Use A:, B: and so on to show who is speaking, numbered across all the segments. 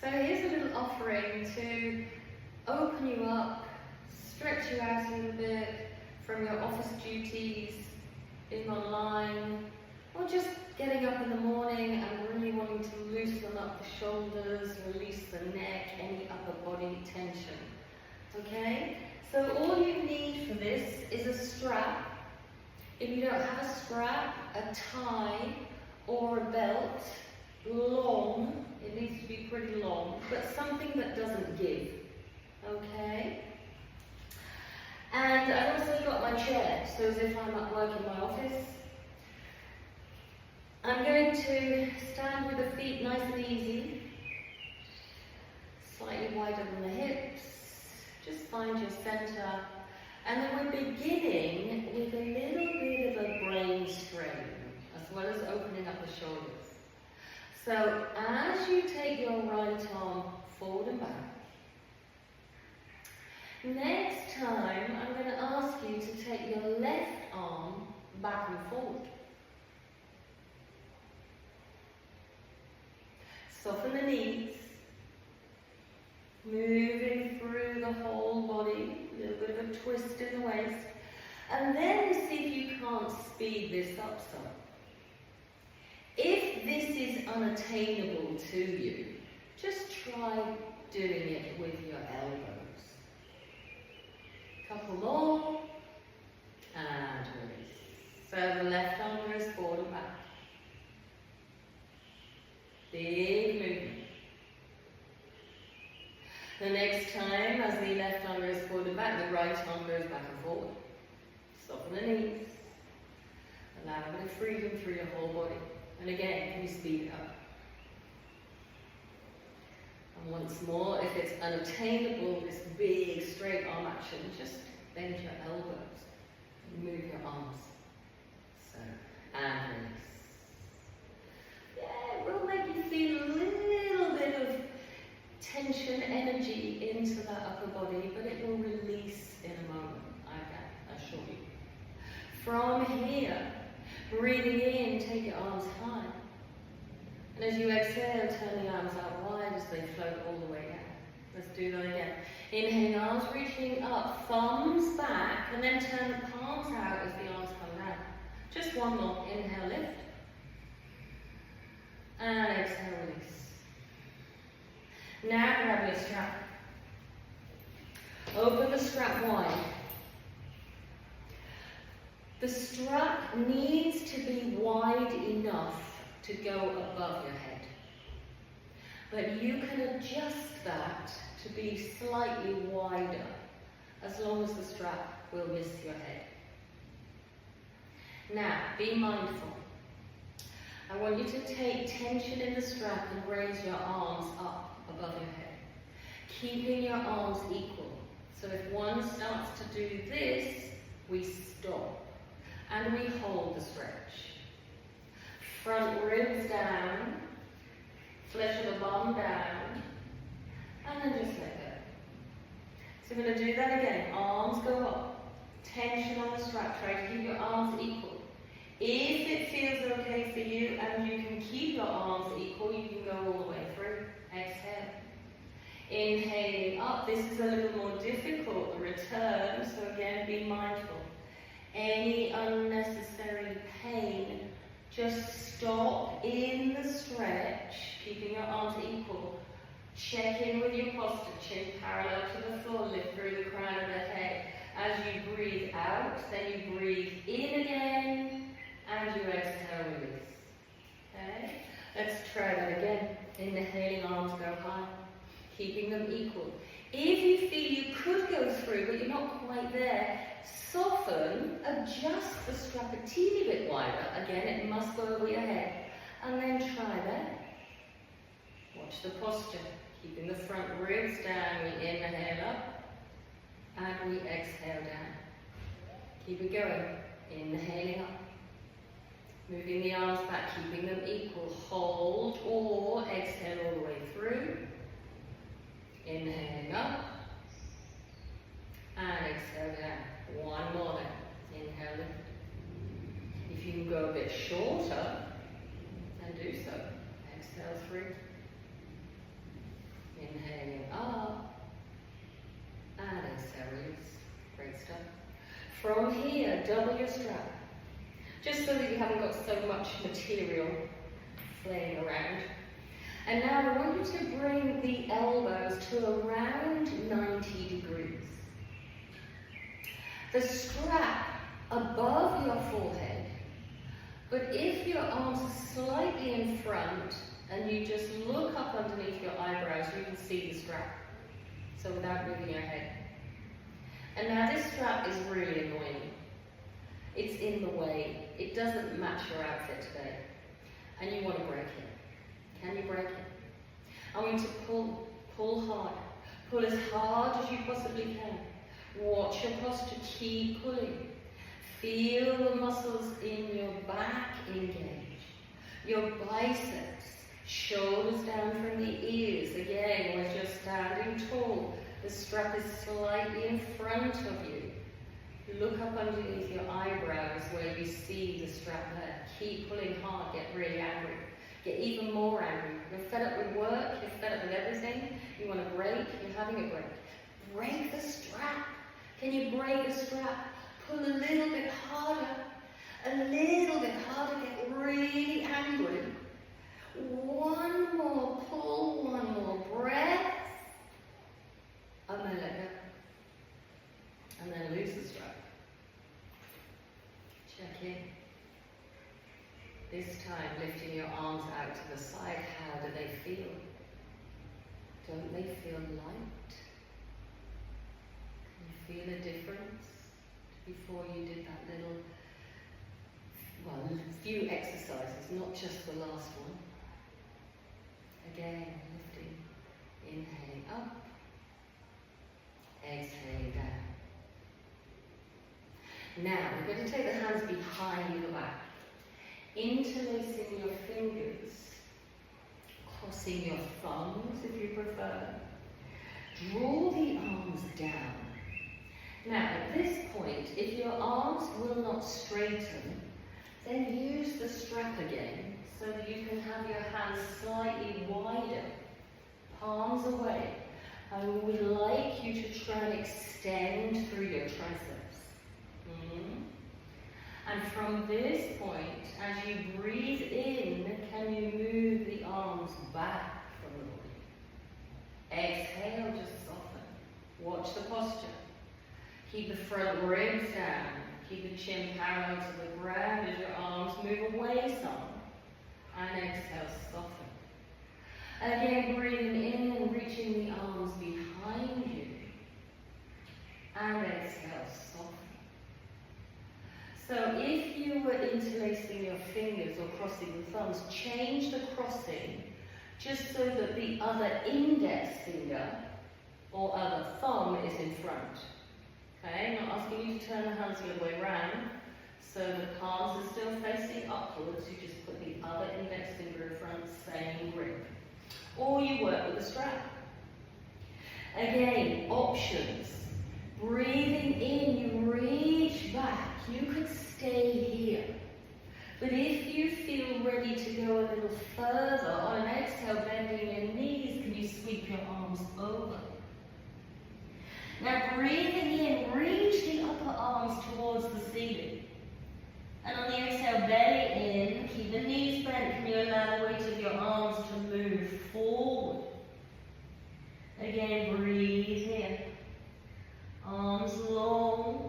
A: So here's a little offering to open you up, stretch you out a little bit from your office duties, being online, or just getting up in the morning and really wanting to loosen up the shoulders, release the neck, any upper body tension. Okay? So all you need for this is a strap. If you don't have a strap, a tie or a belt, long, it needs to be pretty long, but something that doesn't give. Okay? And I've also got my chair, so as if I'm at work in my office. I'm going to stand with the feet nice and easy, slightly wider than the hips. Just find your center. And then we're beginning with a little bit of a brain strain, as well as opening up the shoulders. So as you take your right arm forward and back, next time I'm going to ask you to take your left arm back and forward. Soften the knees, moving through the whole body, a little bit of a twist in the waist, and then see if you can't speed this up some. If this is unattainable to you, just try doing it with your elbows. Couple more, and release. So the left arm goes forward and back. Big movement. The next time, as the left arm goes forward and back, the right arm goes back and forward. Soften the knees. Allow a bit of freedom through your whole body. And again, you speed it up. And once more, if it's unattainable, this big straight arm action, just bend your elbows and move your arms. So, and release. Yeah, it will make you feel a little bit of tension, energy into that upper body, but it will release in a moment, I can assure you. From here, breathing in, take your arms high. And as you exhale, turn the arms out wide as they float all the way down. Let's do that again. Inhale, arms reaching up, thumbs back, and then turn the palms out as the arms come down. Just one more. Inhale, lift. And exhale, release. Now grab your strap. Open the strap wide. The strap needs to be wide enough to go above your head. But you can adjust that to be slightly wider, as long as the strap will miss your head. Now, be mindful. I want you to take tension in the strap and raise your arms up above your head, keeping your arms equal. So if one starts to do this, we stop. And we hold the stretch. Front ribs down, flesh of the bum down, and then just let go. So we're going to do that again. Arms go up. Tension on the strap. Try to keep your arms equal. If it feels okay for you and you can keep your arms equal, you can go all the way through. Exhale. Inhaling up. This is a little more difficult, the return, so again, be mindful. Any unnecessary pain, just stop in the stretch, keeping your arms equal. Check in with your posture, chin parallel to the floor, lift through the crown of the head. As you breathe out, then you breathe in again, and you exhale, release. Okay? Let's try that again. Inhaling, arms go high, keeping them equal. If you feel you could go through, but you're not quite there, soften, adjust the strap a teeny bit wider. Again, it must go over your head. And then try that. Watch the posture. Keeping the front ribs down, we inhale up, and we exhale down. Keep it going. Inhaling up. Moving the arms back, keeping them equal. Hold or exhale all the way through. Inhaling up. And exhale down. One more then. Inhale, lift. If you can go a bit shorter, then do so. Exhale through. from here, double your strap. Just so that you haven't got so much material flaying around. And now I want you to bring the elbows to around 90 degrees. The strap above your forehead, but if your arms are slightly in front and you just look up underneath your eyebrows, you can see the strap. So without moving your head. And now this strap is really annoying. It's in the way. It doesn't match your outfit today. And you want to break it. Can you break it? I want you to pull hard. Pull as hard as you possibly can. Watch your posture, keep pulling. Feel the muscles in your back engage. Your biceps, shoulders down from the ears. Again, as you're standing tall, the strap is slightly in front of you. Look up underneath your eyebrows where you see the strap there. Keep pulling hard, get really angry. Get even more angry. You're fed up with work, you're fed up with everything. You want to break, you're having a break. Break the strap. Can you break the strap? Pull a little bit harder. A little bit harder, get really angry. One more pull, one more breath. And then let go. And then loose the strap. Check in. This time, lifting your arms out to the side, how do they feel? Don't they feel light? Can you feel a difference before you did that little, few exercises, not just the last one? Again, lifting, inhaling up, exhaling down. Now, we're going to take the hands behind the back. Interlacing your fingers, crossing your thumbs if you prefer. Draw the arms down. Now at this point, if your arms will not straighten, then use the strap again so that you can have your hands slightly wider, palms away. And we would like you to try and extend through your triceps. And from this point, as you breathe in, can you move the arms back from the body? Exhale, just soften. Watch the posture. Keep the front ribs down. Keep the chin parallel to the ground as your arms move away some. And exhale, soften. Again, breathing in and reaching the arms behind you. And exhale, soften. So if you were interlacing your fingers or crossing the thumbs, change the crossing just so that the other index finger or other thumb is in front. Okay, I'm not asking you to turn the hands the other way around, so the palms are still facing upwards. You just put the other index finger in front, same grip. Or you work with the strap. Again, options. Breathing in, you reach back. You could stay here. But if you feel ready to go a little further, on an exhale, bending your knees, can you sweep your arms over? Now breathing in, reach the upper arms towards the ceiling. And on the exhale, belly in, keep the knees bent. Can you allow the weight of your arms to move forward? Again, breathe in. Arms long.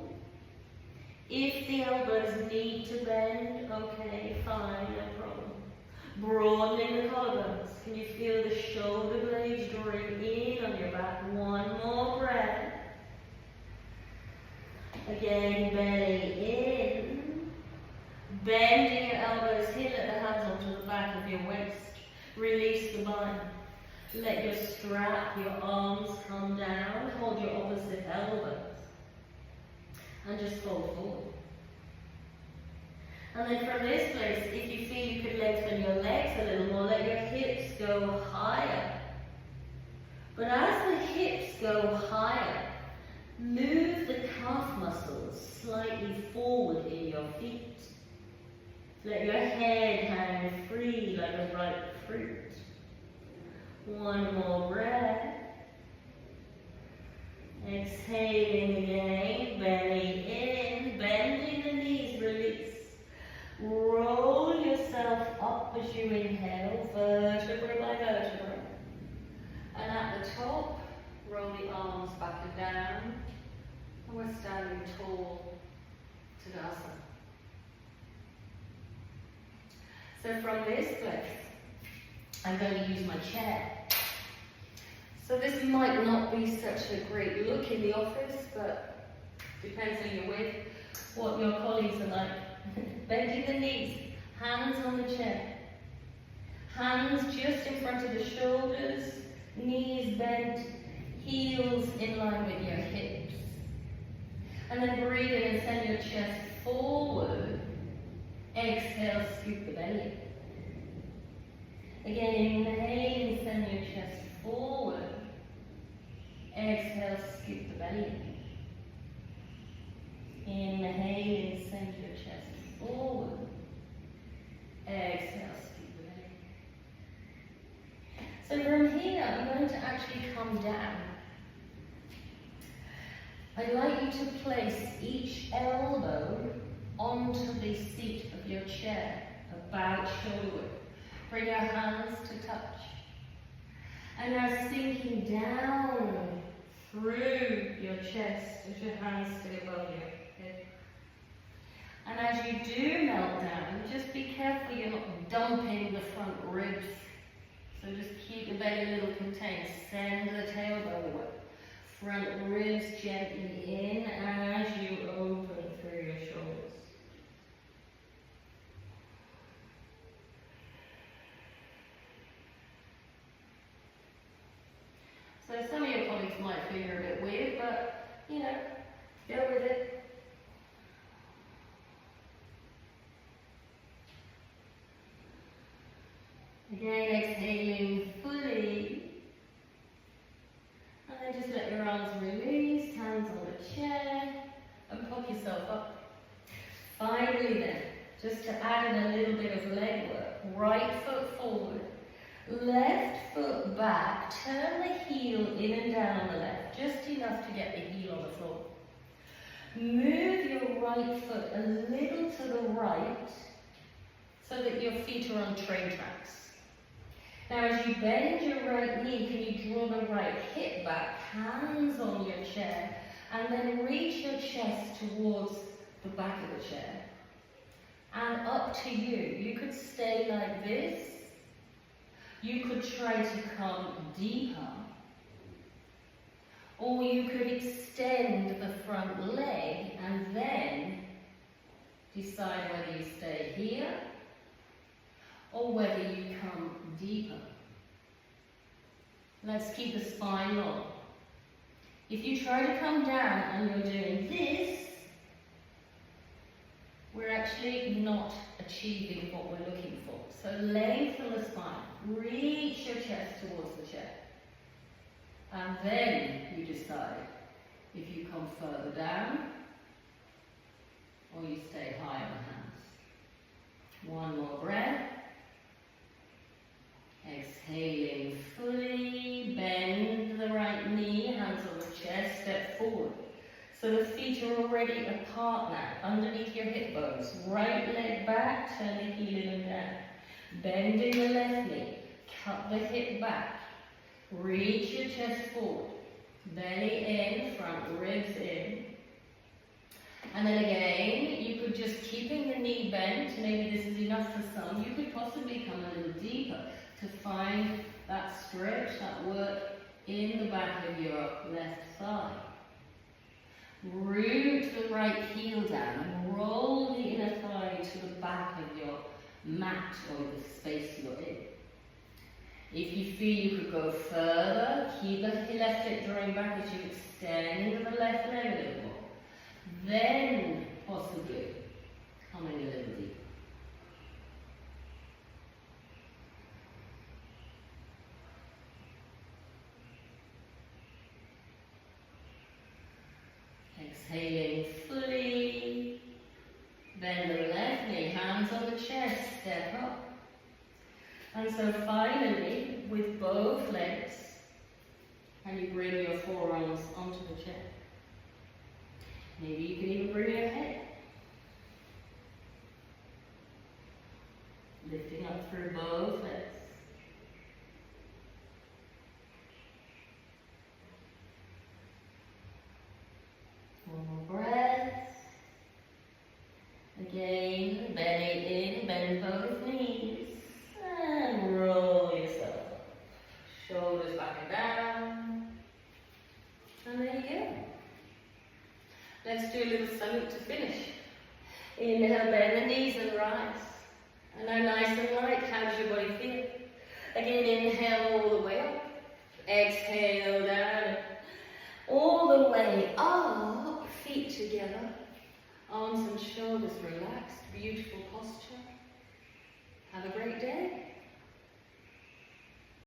A: If the elbows need to bend, okay, fine, no problem. Broadening the collarbones. Can you feel the shoulder blades drawing in on your back? One more breath. Again, belly in. Bending your elbows here, let the hands onto the back of your waist. Release the bind. Let your strap, your arms come down. Hold your opposite elbows. And just fold forward. And then from this place, if you feel you could lengthen your legs a little more, let your hips go higher. But as the hips go higher, move the calf muscles slightly forward in your feet. Let your head hang free like a ripe fruit. One more breath. Exhaling again, belly in, almost standing tall Tadasana. So from this place, I'm going to use my chair. So this might not be such a great look in the office, but depends who you're with, what your colleagues are like. Bending the knees, hands on the chair. Hands just in front of the shoulders, knees bent, heels in line with your hips. And then breathe in and send your chest forward. Exhale, scoop the belly. Again, inhale and send your chest forward. Exhale, scoop the belly. Inhale and send your chest forward. Exhale, scoop the belly. So from here, I'm going to actually come down. I'd like you to place each elbow onto the seat of your chair, about shoulder width. Bring your hands to touch. And now sinking down through your chest as your hands stay above your head. And as you do melt down, just be careful you're not dumping the front ribs. So just keep the belly a little contained. Send the tailbone away. Front ribs gently in as you open through your shoulders. So some of your colleagues might feel you're a bit weird, but, you know, go with it. Again, exhaling fully. And then just let your arms release, hands on the chair, and pop yourself up. Finally then, just to add in a little bit of leg work, right foot forward, left foot back, turn the heel in and down on the left, just enough to get the heel on the floor. Move your right foot a little to the right, so that your feet are on train tracks. Now as you bend your right knee, can you draw the right hip back, hands on your chair, and then reach your chest towards the back of the chair. And up to you. You could stay like this. You could try to come deeper. Or you could extend the front leg and then decide whether you stay here or whether you come deeper. Let's keep the spine long. If you try to come down and you're doing this, we're actually not achieving what we're looking for. So lengthen the spine, reach your chest towards the chair. And then you decide if you come further down or you stay high on the hands. One more breath. Exhaling fully, bend the right knee, hands on the chest, step forward. So the feet are already apart now, underneath your hip bones. Right leg back, turn the heel in and down. Bending the left knee, cut the hip back. Reach your chest forward. Belly in, front ribs in. And then again, you could just keeping the knee bent, maybe this is enough for some, you could possibly come a little deeper to find that stretch, that work in the back of your left thigh. Root the right heel down and roll the inner thigh to the back of your mat or the space you're in. If you feel you could go further, keep the left hip drawing back as you extend the left leg a little more. Then, possibly, coming a little deeper. Exhaling fully. Bend the left knee, hands on the chest, step up. And so finally, with both legs, can you bring your forearms onto the chair? Maybe you can even bring your head. Lifting up through both legs. One more Again, belly in, bend both knees, and roll yourself up. Shoulders back and down. And there you go. Let's do a little salute to finish. Inhale, bend the knees and rise. And now nice and light, how does your body feel? Again, inhale all the way up. Exhale down. All the way up, feet together. Arms and shoulders relaxed, beautiful posture. Have a great day.